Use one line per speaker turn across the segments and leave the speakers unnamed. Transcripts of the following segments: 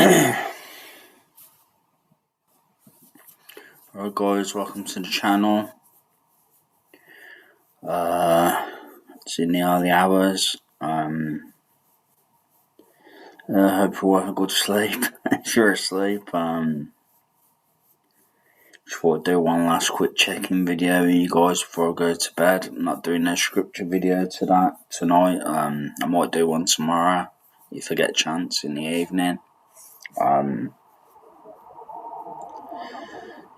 Alright guys, welcome to the channel. It's in the early hours. I hope you have a good sleep. If you're asleep, just thought I'd do one last quick check-in video with you guys before I go to bed. I'm not doing a scripture video tonight. I might do one tomorrow if I get a chance in the evening.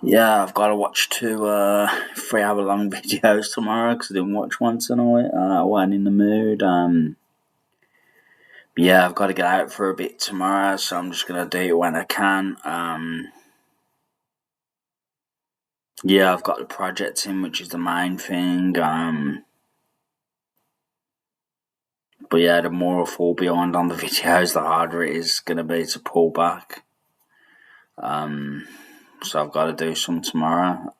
Yeah, I've got to watch two 3-hour-long videos tomorrow because I didn't watch one tonight. I wasn't in the mood. Yeah, I've got to get out for a bit tomorrow, so I'm just going to do it when I can. Yeah, I've got the project in, which is the main thing. But yeah, the more I fall behind on the videos, the harder it is going to be to pull back. So I've got to do some tomorrow.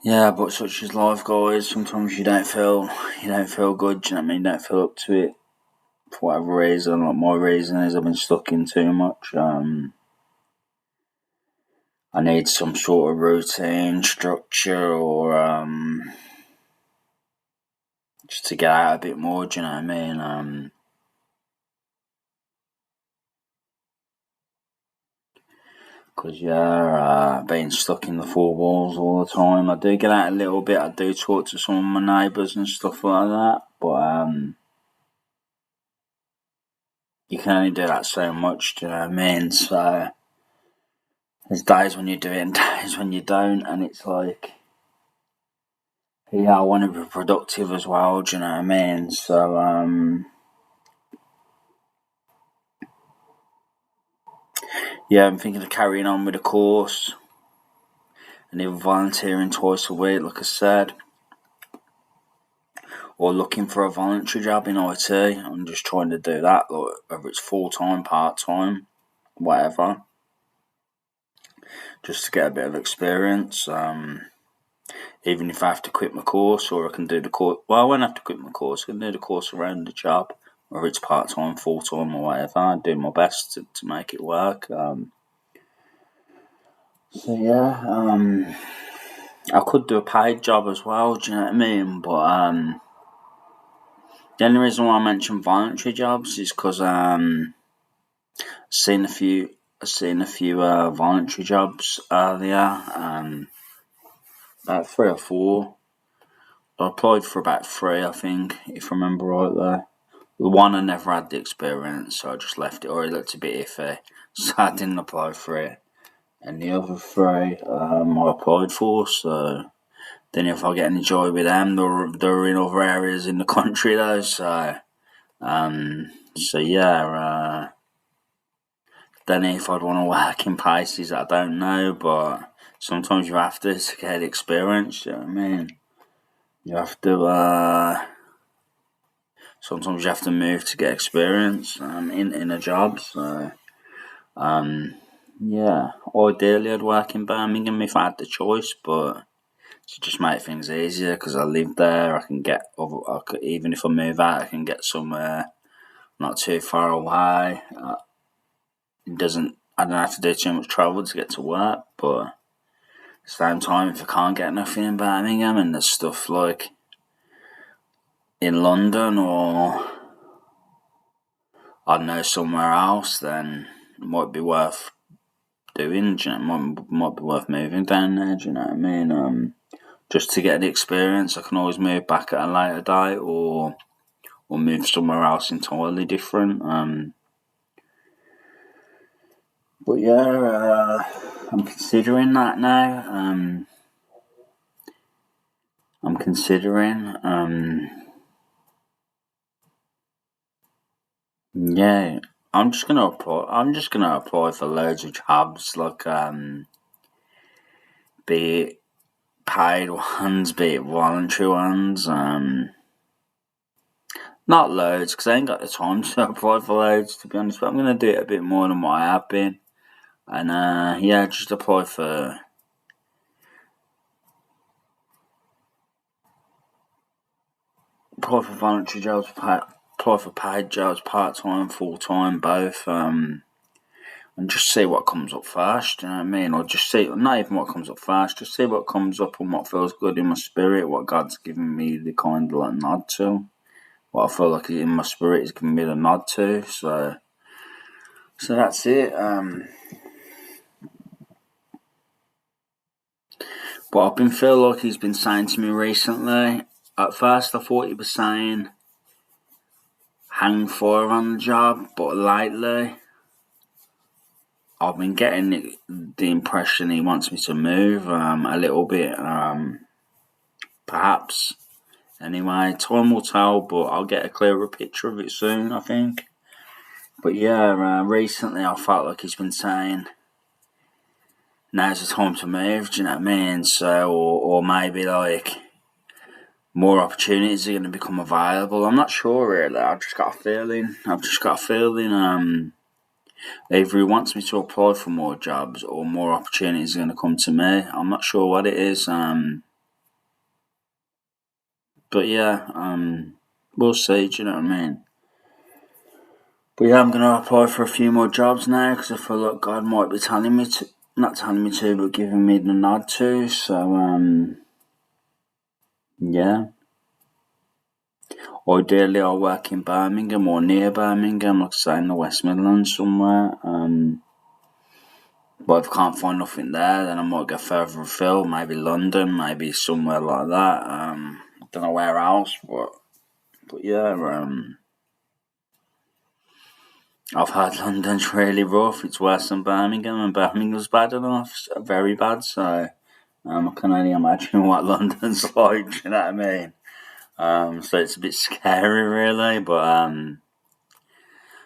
Yeah, but such is life, guys. Sometimes you don't feel good. Do you know what I mean? You don't feel up to it for whatever reason. Like my reason is I've been stuck in too much. I need some sort of routine, structure, or just to get out a bit more. Do you know what I mean? Because being stuck in the four walls all the time. I do get out a little bit. I do talk to some of my neighbours and stuff like that, but you can only do that so much. Do you know what I mean? So there's days when you do it and days when you don't, and it's like, yeah, I want to be productive as well. Do you know what I mean? So yeah, I'm thinking of carrying on with the course and even volunteering twice a week, like I said, or looking for a voluntary job in IT. I'm just trying to do that, like, whether it's full-time, part-time, whatever, just to get a bit of experience. Even if I have to quit my course, or I can do the course. Well, I won't have to quit my course. I can do the course around the job, whether it's part-time, full-time, or whatever. I do my best to make it work. So yeah, I could do a paid job as well. Do you know what I mean? But the only reason why I mention voluntary jobs is because I've seen a few voluntary jobs earlier. About 3 or 4. I applied for about 3, I think, if I remember rightly. The one I never had the experience, so I just left it, or it looked a bit iffy, so I didn't apply for it. And the other 3 I applied for, so then if I get any joy with them, they're in other areas in the country though, so yeah, then if I'd want to work in places I don't know, but sometimes you have to get experience, you know what I mean? You have to, sometimes you have to move to get experience in a job, so yeah, ideally I'd work in Birmingham if I had the choice, but to just make things easier because I live there, even if I move out, I can get somewhere not too far away. I don't have to do too much travel to get to work, but at the same time, if I can't get nothing in Birmingham and there's stuff like in London or I don't know somewhere else, then it might be worth doing. Do you know, it might be worth moving down there. Do you know what I mean? Just to get the experience. I can always move back at a later date or move somewhere else entirely different. But yeah, I'm considering that now. I'm considering. Yeah, I'm just gonna apply. I'm just gonna apply for loads of jobs, like be it paid ones, be it voluntary ones. Not loads, because I ain't got the time to apply for loads, to be honest. But I'm gonna do it a bit more than what I have been, and yeah, just apply for voluntary jobs, apply for paid jobs, part-time, full-time, both, and just see what comes up first, you know what I mean? Or just see, not even what comes up first, just see what comes up and what feels good in my spirit, what God's given me the kind of like nod to. What I feel like in my spirit is giving me the nod to, so that's it. But I've been feeling like he's been saying to me recently. At first, I thought he was saying hang fire on the job, but lately, I've been getting the impression he wants me to move a little bit. Perhaps. Anyway, time will tell, but I'll get a clearer picture of it soon, I think. But yeah, recently I felt like he's been saying now's the time to move, do you know what I mean? So, or maybe like more opportunities are going to become available. I'm not sure really. I've just got a feeling. Either he wants me to apply for more jobs or more opportunities are going to come to me. I'm not sure what it is. But yeah, we'll see. Do you know what I mean? But yeah, I'm going to apply for a few more jobs now because I feel like God might be telling me to. Not telling me to, but giving me the nod to. So, yeah. Ideally, I'll work in Birmingham or near Birmingham, like I say, in the West Midlands somewhere. But if I can't find nothing there, then I might go further afield, maybe London, maybe somewhere like that. Don't know where else, but yeah, I've heard London's really rough. It's worse than Birmingham, and Birmingham's bad enough, very bad. So I can only imagine what London's like. Do you know what I mean? So it's a bit scary, really. But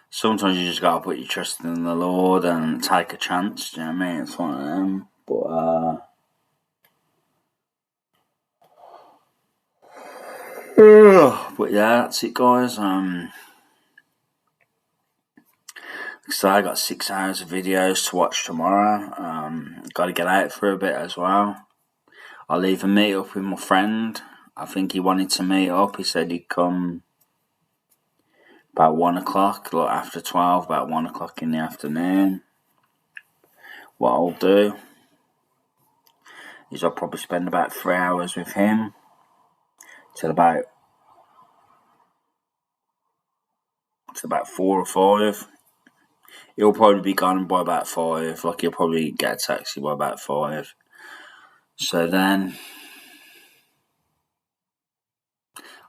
sometimes you just gotta put your trust in the Lord and take a chance. Do you know what I mean? It's one of them. But yeah, that's it, guys. So I got 6 hours of videos to watch tomorrow. Got to get out for a bit as well. I'll either meet up with my friend. I think he wanted to meet up. He said he'd come about 1 o'clock, like after 12, about 1 o'clock in the afternoon. What I'll do is I'll probably spend about 3 hours with him till about 4 or 5. He'll probably be gone by about 5. Like he'll probably get a taxi by about 5. So then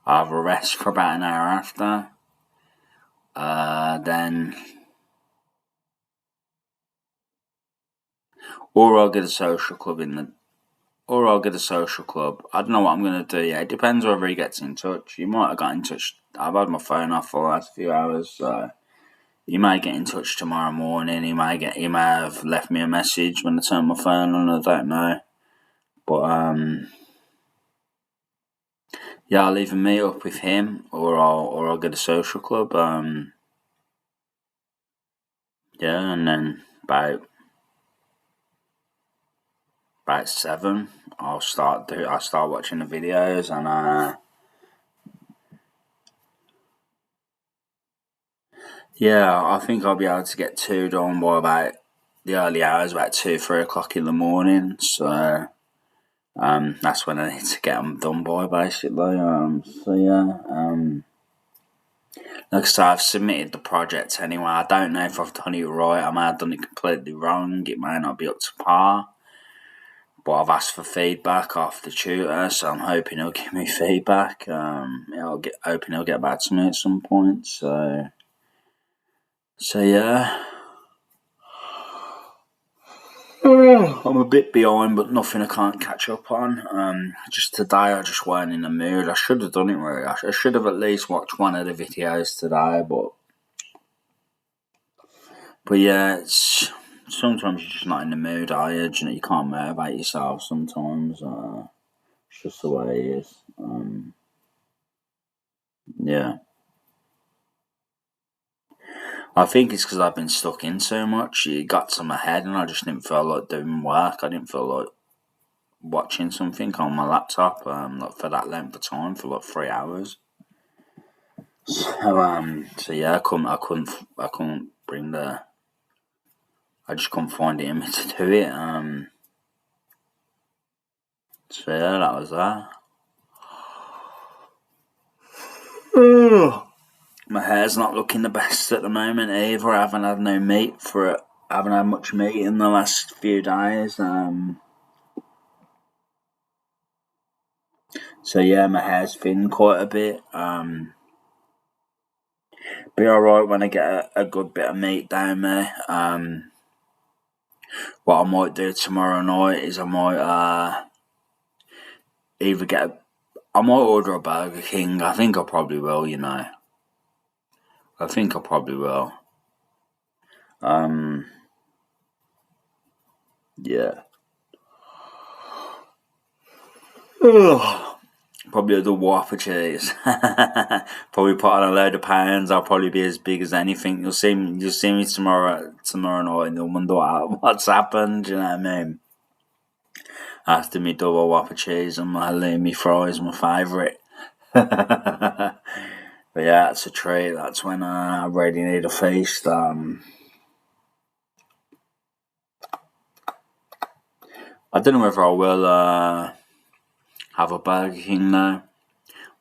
I'll have a rest for about an hour after. Then, or I'll get a social club I don't know what I'm gonna do yet. It depends whether he gets in touch. He might have got in touch. I've had my phone off for the last few hours, so he may get in touch tomorrow morning. He may have left me a message when I turn my phone on. I don't know, but yeah, I'll either meet up with him or I'll get a social club. Yeah, and then about 7, I'll start watching the videos and yeah, I think I'll be able to get 2 done by about the early hours, about 2-3 o'clock in the morning. So that's when I need to get them done by, basically. So yeah, like I say, I've submitted the project anyway. I don't know if I've done it right. I may have done it completely wrong. It may not be up to par. But I've asked for feedback off the tutor, so I'm hoping he'll give me feedback. Hoping he'll get back to me at some point. So yeah. I'm a bit behind, but nothing I can't catch up on. Just today, I just weren't in the mood. I should have done it really. I should have at least watched one of the videos today, but yeah, it's sometimes you're just not in the mood, are you? You know, you can't motivate yourself sometimes. It's just the way it is. Yeah. I think it's because I've been stuck in so much. It got to my head and I just didn't feel like doing work. I didn't feel like watching something on my laptop like for that length of time, for like 3 hours. So yeah, I couldn't bring I just couldn't find it in me to do it. So yeah, that was that. My hair's not looking the best at the moment either. I haven't had no meat for it. I haven't had much meat in the last few days. So yeah, my hair's thinned quite a bit. Be alright when I get a good bit of meat down there. What I might do tomorrow night is I might either I might order a Burger King. I think I probably will, you know. I think I probably will. Yeah. Probably the Whopper cheese. Probably put on a load of pounds. I'll probably be as big as anything. You'll see me tomorrow night, and you'll wonder what's happened. You know what I mean? After me double Whopper cheese and my halloumi fries, my favourite. But yeah, it's a treat. That's when I really need a feast. I don't know whether I will have a Burger King now.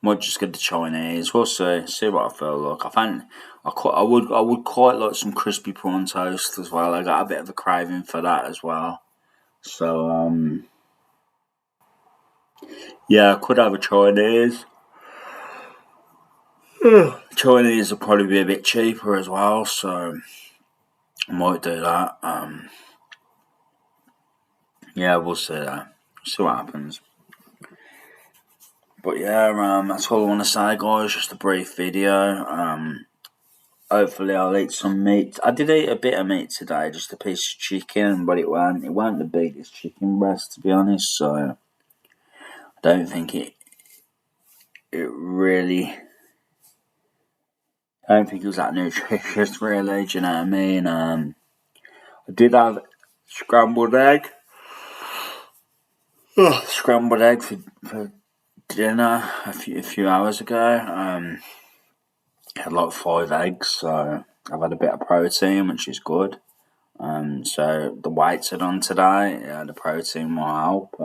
Might just get the Chinese. We'll see. See what I feel like. I would quite like some crispy prawn toast as well. I got a bit of a craving for that as well. So yeah, I could have a Chinese. Chinese will probably be a bit cheaper as well, so I might do that. Yeah, we'll see that. See what happens. But yeah, that's all I want to say, guys. Just a brief video. Hopefully, I'll eat some meat. I did eat a bit of meat today, just a piece of chicken, but it weren't the biggest chicken breast, to be honest. So I don't think it really. I don't think it was that nutritious, really. Do you know what I mean? I did have scrambled egg. Scrambled egg for dinner a few hours ago. Had like 5 eggs, so I've had a bit of protein, which is good. So the weights are done today. Yeah, the protein will help.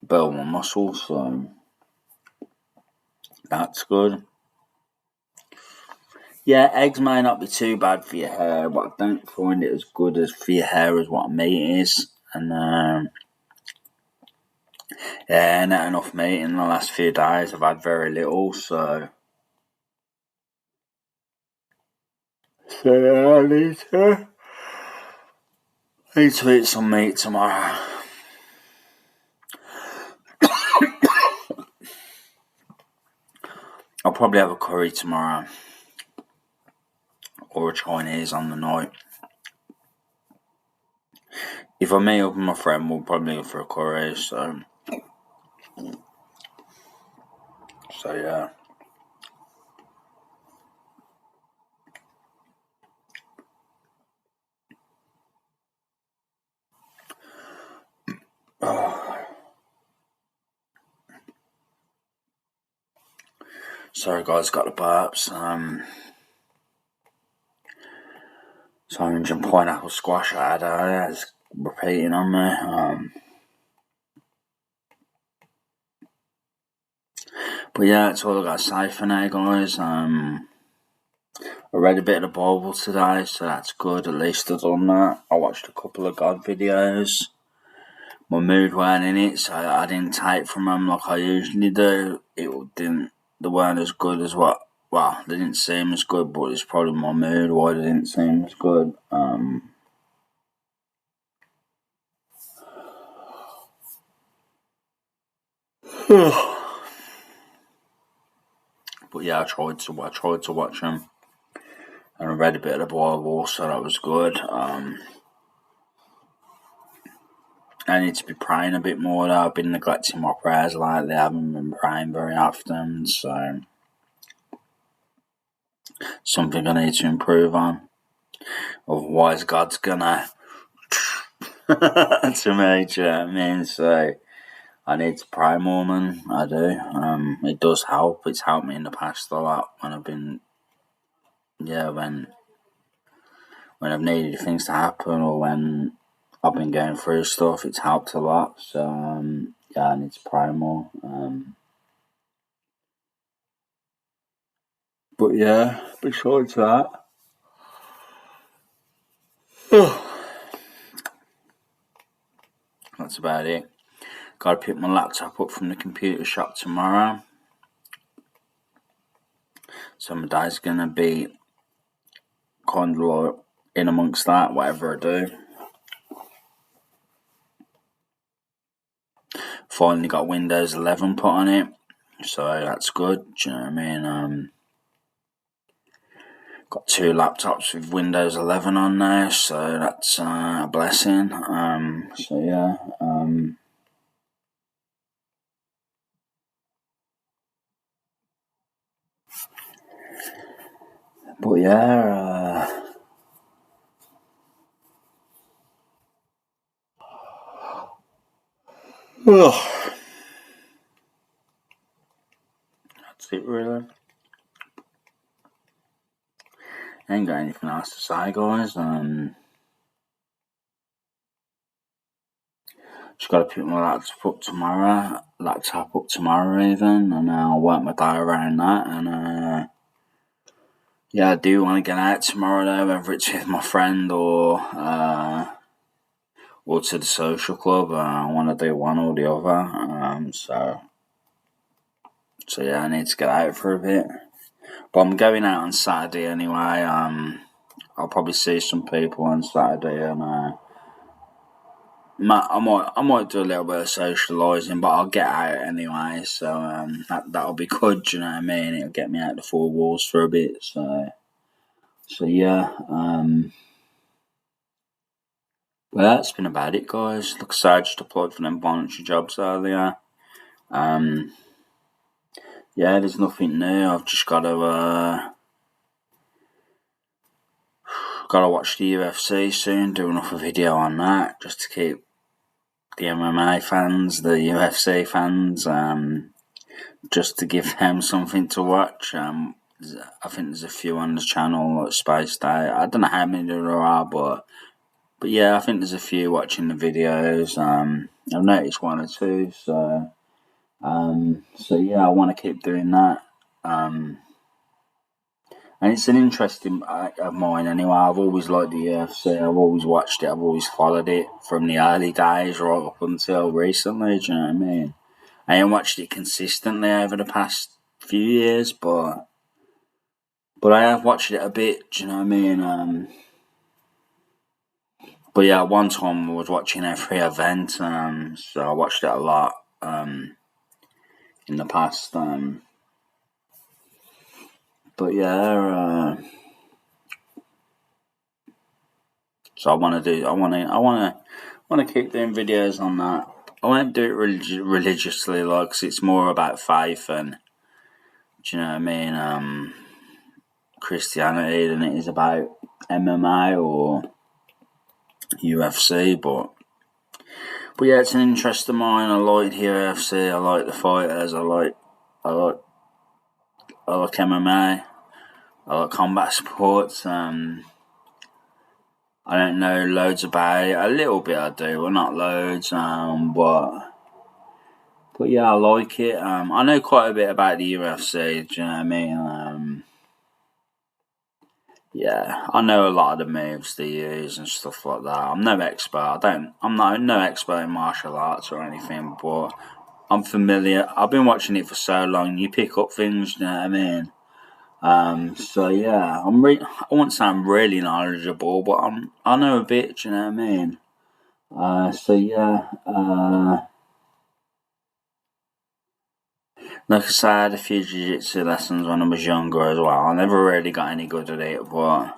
Build my muscles, so that's good. Yeah, eggs may not be too bad for your hair, but I don't find it as good as for your hair as what meat is. And yeah, not enough meat in the last few days. I've had very little, so yeah, I need to eat some meat tomorrow. I'll probably have a curry tomorrow, or a Chinese on the night. If I meet up with my friend, we'll probably go for a curry. So yeah. Sorry, guys, got the burps. So orange and pineapple squash I had earlier is repeating on me. But yeah, that's all I got to say for now, guys. I read a bit of the Bible today, so that's good. At least I've done that. I watched a couple of God videos. My mood weren't in it, so I didn't take from them like I usually do. They weren't as good as well, they didn't seem as good, but it's probably my mood why they didn't seem as good. But yeah, I tried to watch them, and I read a bit of the Bible, so that was good. I need to be praying a bit more. Though. I've been neglecting my prayers lately. I haven't been praying very often, so something I need to improve on. Otherwise, God's gonna to me. Do you know what I mean? So I need to pray more, man. I do. It does help. It's helped me in the past a lot when I've been, when I've needed things to happen or when I've been going through stuff. It's helped a lot. So I need to pray more. But yeah, besides that, that's about it. Got to pick my laptop up from the computer shop tomorrow. So my day's gonna be kind of like in amongst that, whatever I do. Finally got Windows 11 put on it, so that's good. Do you know what I mean? Got 2 laptops with Windows 11 on there, so that's a blessing. But yeah, that's it really. I ain't got anything else to say, guys. Just got to pick my laptop up tomorrow even, and I'll work my day around that. And I do want to get out tomorrow though, whether it's with my friend or to the social club. I want to do one or the other. So yeah, I need to get out for a bit. But I'm going out on Saturday anyway. I'll probably see some people on Saturday, and I might do a little bit of socialising, but I'll get out anyway. So that'll be good. Do you know what I mean? It'll get me out the 4 walls for a bit. So yeah. Well, that's been about it, guys. Like I said, I just applied for them voluntary jobs earlier. There's nothing new. I've just gotta watch the UFC soon. Do another video on that just to keep the MMA fans, the UFC fans, just to give them something to watch. I think there's a few on the channel, like Spaced Out. I don't know how many there are, but yeah, I think there's a few watching the videos. I've noticed 1 or 2, so yeah, I want to keep doing that. And it's an interesting of mine anyway. I've always liked the UFC. I've always watched it. I've always followed it from the early days right up until recently. Do you know what I mean? I haven't watched it consistently over the past few years, but I have watched it a bit. Do you know what I mean? But yeah, one time I was watching every event, so I watched it a lot in the past. But yeah, so I want to keep doing videos on that. I won't do it religiously, like, 'cause it's more about faith and, do you know what I mean? Christianity than it is about MMA or UFC, but yeah, it's an interest of mine. I like the UFC. I like the fighters. I like MMA. I like combat sports. I don't know loads about it. A little bit I do, well, not loads. But yeah, I like it. I know quite a bit about the UFC. Do you know what I mean? Yeah, I know a lot of the moves they use and stuff like that. I'm no expert. I'm not no expert in martial arts or anything, but I'm familiar. I've been watching it for so long. You pick up things. You know what I mean? So yeah, I won't say I'm really knowledgeable, but I know a bit. Do you know what I mean? So yeah. Like I said, I had a few jiu-jitsu lessons when I was younger as well. I never really got any good at it, but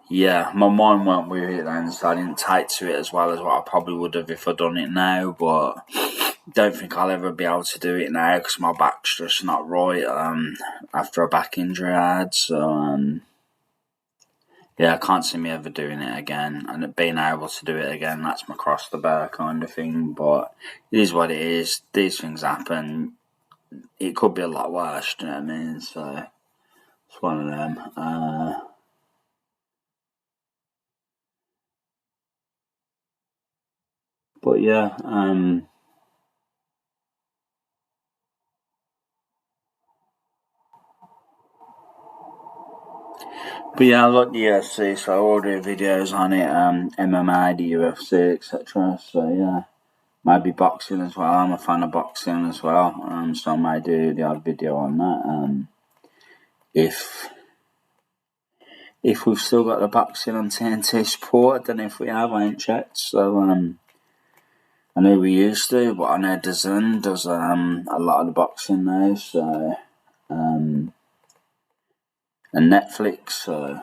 yeah, my mind went with it then, so I didn't take to it as well as what I probably would have if I'd done it now, but don't think I'll ever be able to do it now because my back's just not right after a back injury I had, so yeah, I can't see me ever doing it again, and being able to do it again, that's my cross the bear kind of thing. But it is what it is. These things happen. It could be a lot worse. Do you know what I mean? So it's one of them. But yeah, but yeah, I like the UFC, so I will do videos on it. MMA, the UFC, etc. So yeah. Maybe boxing as well. I'm a fan of boxing as well. So I might do the odd video on that. If we've still got the boxing on TNT Sport, I don't know if we have. I ain't checked. So I know we used to, but I know DAZN does a lot of the boxing now. So and Netflix. So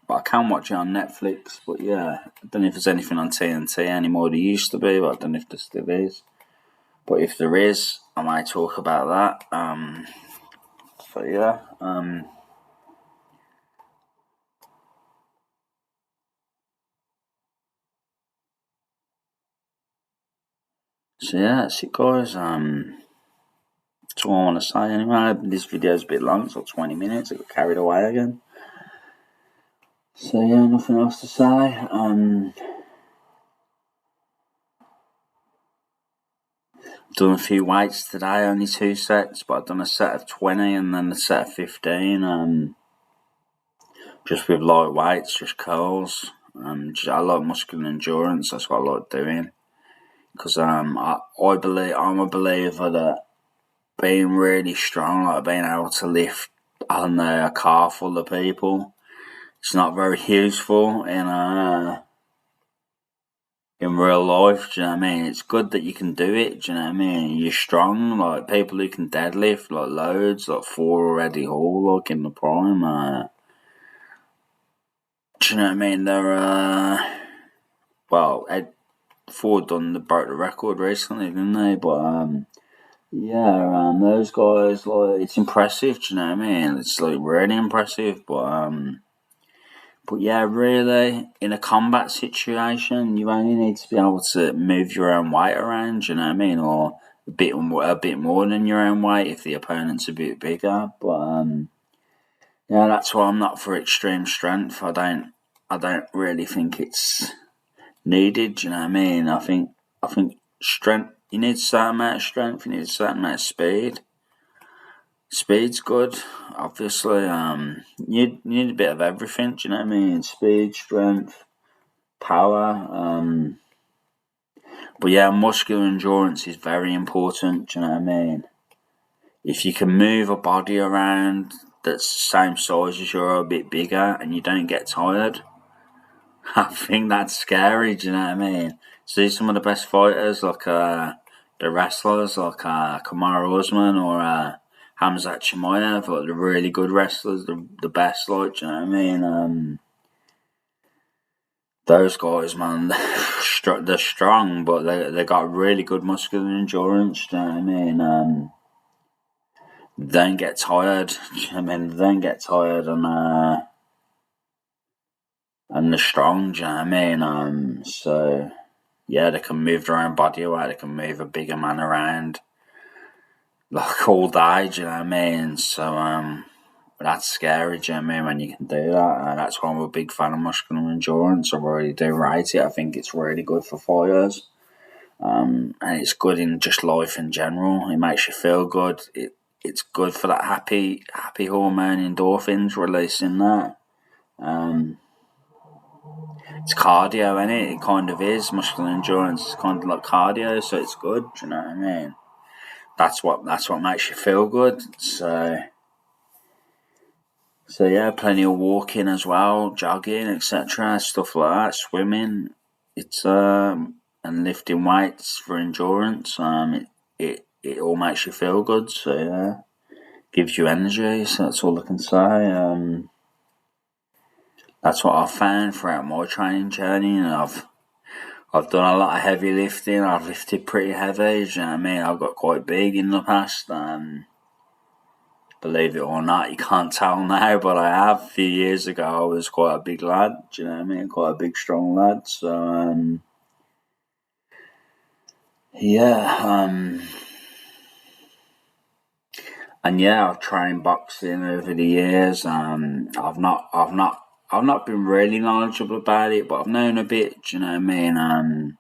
but I can watch it on Netflix. But yeah, I don't know if there's anything on TNT anymore. There used to be, but I don't know if there still is. But if there is, I might talk about that. So yeah. So yeah, that's it, guys. That's all I want to say anyway. This video's a bit long, it's like 20 minutes. I got carried away again. So yeah, nothing else to say. Done a few weights today, only 2 sets, but I've done a set of 20 and then a set of 15. Just with light weights, just curls. I like muscular endurance. That's what I like doing. Because I believe I'm a believer that being really strong, like being able to lift on a car full of people, it's not very useful in real life. Do you know what I mean? It's good that you can do it. Do you know what I mean? You're strong, like people who can deadlift like loads, like Thor or Eddie Hall, like in the prime. Do you know what I mean? They're well, Ford done broke the record recently, didn't they? But yeah, those guys, like, it's impressive. Do you know what I mean? It's like really impressive, but yeah, really, in a combat situation, you only need to be able to move your own weight around. You know what I mean, or a bit more than your own weight if the opponent's a bit bigger. But yeah, that's why I'm not for extreme strength. I don't really think it's needed. You know what I mean? I think strength. You need a certain amount of strength. You need a certain amount of speed. Speed's good, obviously. You need a bit of everything. Do you know what I mean? Speed, strength, power. But yeah, muscular endurance is very important. Do you know what I mean? If you can move a body around that's the same size as you or a bit bigger and you don't get tired, I think that's scary. Do you know what I mean? See some of the best fighters, like the wrestlers, like Kamaru Usman or Hamzat Chimaev, like the really good wrestlers, the best. Like, do you know what I mean? Those guys, man, they're strong, but they got really good muscular endurance. Do you know what I mean? They don't get tired. I mean, they don't get tired, and they're strong. Do you know what I mean? So yeah, they can move their own body away. They can move a bigger man around like all day. Do you know what I mean? So that's scary. Do you know what I mean? When you can do that, that's why I'm a big fan of muscular endurance. I really do rate it. I think it's really good for fighters. And it's good in just life in general. It makes you feel good. It's good for that happy hormone endorphins, releasing that. Um, it's cardio, isn't it? It kind of is. Muscular endurance is kind of like cardio, so it's good. Do you know what I mean? That's what makes you feel good. So yeah, plenty of walking as well, jogging, etc. Stuff like that, swimming. It's and lifting weights for endurance. It all makes you feel good. So yeah, gives you energy. So that's all I can say. That's what I've found throughout my training journey. And I've done a lot of heavy lifting. I've lifted pretty heavy. Do you know what I mean? I've got quite big in the past. Believe it or not, you can't tell now, but I have. A few years ago, I was quite a big lad. Do you know what I mean? Quite a big, strong lad. So, yeah. And yeah, I've trained boxing over the years. I've not been really knowledgeable about it, but I've known a bit. Do you know what I mean?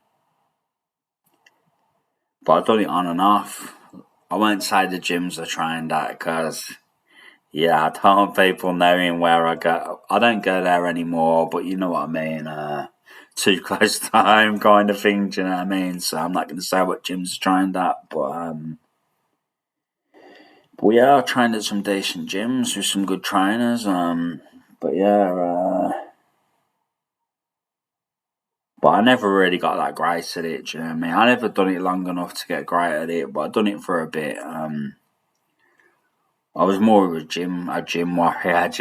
But I've done it on and off. I won't say the gyms I trained at because, yeah, I don't want people knowing where I go. I don't go there anymore, but you know what I mean. Too close to home kind of thing. Do you know what I mean? So I'm not going to say what gyms I trained at, but yeah, I trained at some decent gyms with some good trainers. But yeah, but I never really got that great at it. Do you know what I mean? I never done it long enough to get great at it, but I done it for a bit. I was more of a gym warrior. Do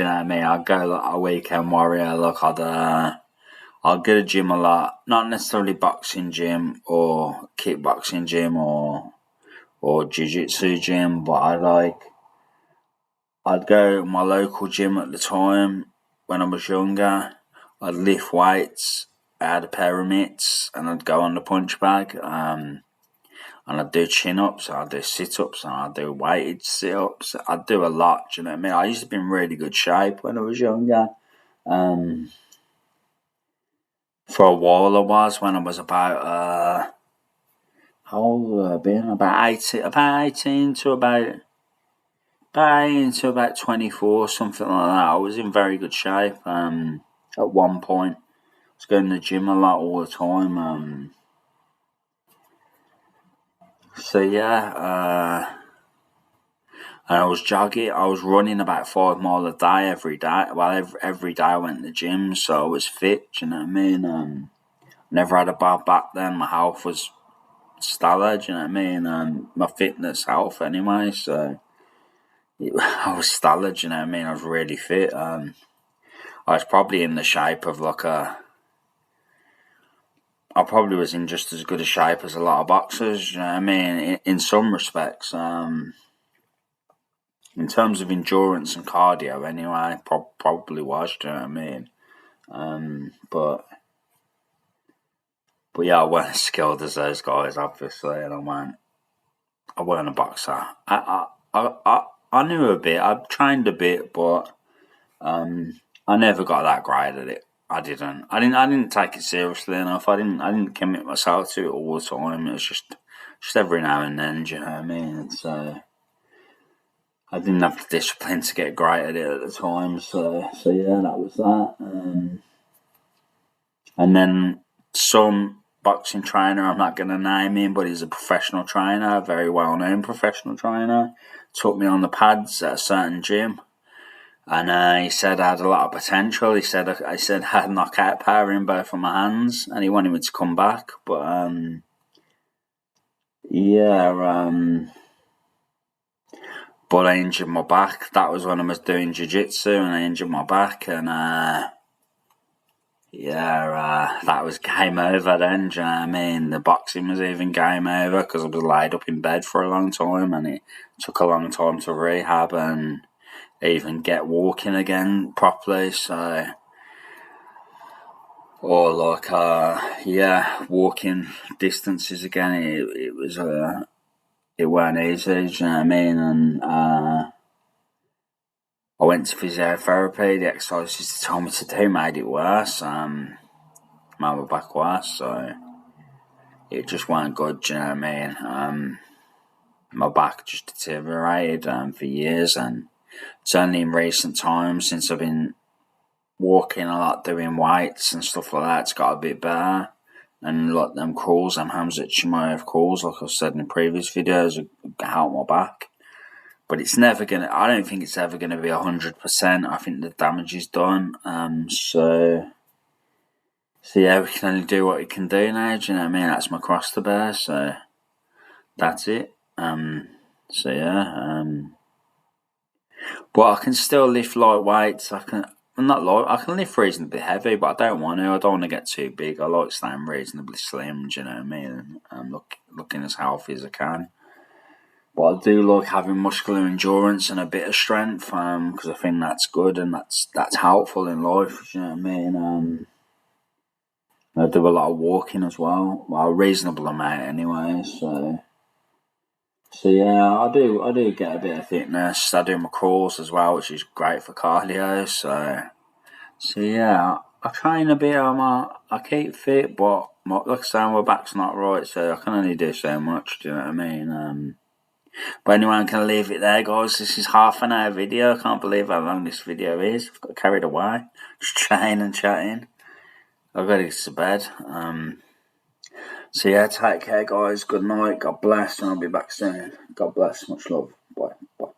you know what I mean? I'd go like a weekend warrior. Look, I'd go to gym a lot. Not necessarily boxing gym or kickboxing gym or jiu-jitsu gym, but I'd go to my local gym at the time when I was younger. I'd lift weights. I had a pair of mitts, and I'd go on the punch bag. And I'd do chin-ups, I'd do sit-ups, and I'd do weighted sit-ups. I'd do a lot. Do you know what I mean? I used to be in really good shape when I was younger. For a while, I was when I was about how old have I been? About 18 to about 24, something like that. I was in very good shape. At one point, I was going to the gym a lot all the time. So yeah, and I was jogging. I was running about 5 mile a day every day. Well, every day I went to the gym, so I was fit. Do you know what I mean? Never had a bad back then. My health was stellar. Do you know what I mean? My fitness health anyway. So I was stellar. Do you know what I mean? I was really fit. I was probably in the shape of I probably was in just as good a shape as a lot of boxers. You know what I mean? In some respects. In terms of endurance and cardio, anyway, probably was. Do you know what I mean? But yeah, I weren't as skilled as those guys, obviously, and I weren't a boxer. I knew a bit. I trained a bit, but I never got that great at it. I didn't. I didn't take it seriously enough. I didn't commit myself to it all the time. It was just every now and then. Do you know what I mean? So I didn't have the discipline to get great at it at the time. So yeah, that was that. And then some boxing trainer, I'm not going to name him, but he's a professional trainer, a very well known professional trainer, took me on the pads at a certain gym. And he said I had a lot of potential. He said I had knockout power in both of my hands, and he wanted me to come back. But yeah, but I injured my back. That was when I was doing jiu-jitsu, and I injured my back, and that was game over then. Do you know what I mean? The boxing was even game over because I was laid up in bed for a long time, and it took a long time to rehab and even get walking again properly. So, or walking distances again. It weren't easy. Do you know what I mean? And I went to physiotherapy. The exercises they told me to do made it worse. Made my back worse. So it just weren't good. Do you know what I mean? My back just deteriorated for years, and it's only in recent times since I've been walking a lot, doing weights and stuff like that, it's got a bit better. And like them crawls, them Hamza Chimaev crawls, like I've said in previous videos, help my back. But it's never gonna. I don't think it's ever gonna be 100%. I think the damage is done. So yeah, we can only do what we can do now. Do you know what I mean? That's my cross to bear. So that's it. So yeah. But I can still lift light weights. I can lift reasonably heavy, but I don't want to. I don't want to get too big. I like staying reasonably slim. Do you know what I mean? And looking as healthy as I can. But I do like having muscular endurance and a bit of strength, because I think that's good and that's helpful in life. Do you know what I mean? I do a lot of walking as well, a reasonable amount anyway. So yeah, I do get a bit of fitness. I do my crawls as well, which is great for cardio. So yeah, I train a bit. I keep fit, but like I say, my back's not right, so I can only do so much. Do you know what I mean? But anyway, I'm gonna leave it there, guys. This is half an hour video. I can't believe how long this video is. I've got carried away, just chatting and chatting. I've got to get to bed. So yeah, take care, guys. Good night. God bless, and I'll be back soon. God bless. Much love. Bye. Bye.